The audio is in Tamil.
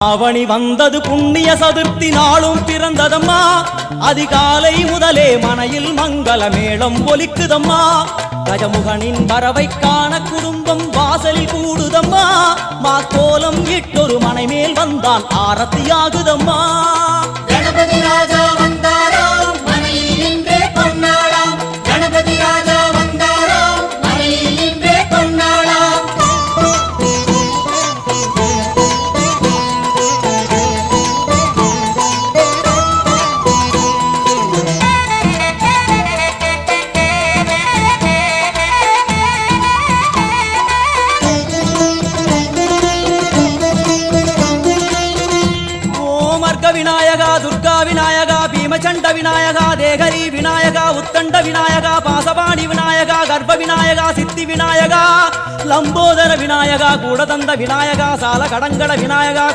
அவனி வந்தது புண்ணிய சதுர்த்தி நாளும் பிறந்ததம்மா. அதிகாலை முதலே மனையில் மங்கள மேளம் ஒலிக்குதம்மா. கஜமுகனின் வரவை காண குடும்பம் வாசலில் கூடுதம்மா. மாக்கோலம் இட்டொரு மனை மேல் வந்தான் ஆரத்தியாகுதம்மா. கணபதி ராஜா வந்தாராம் மனையில் நின்றே பொன்னாளாம். கணபதி ராஜா வந்தாராம் மனையில் நின்றே பொன்னாளாம். விநாயகா துர்கா விநாயகா பீமச்சண்ட விநாயகா தேகரி விநாயகா உத்தண்ட விநாயகா பாசபாணி விநாயகா கர்ப்ப விநாயகா சித்தி விநாயகா லம்போதர விநாயகா கூடதந்த விநாயகா சால கடங்கட விநாயகா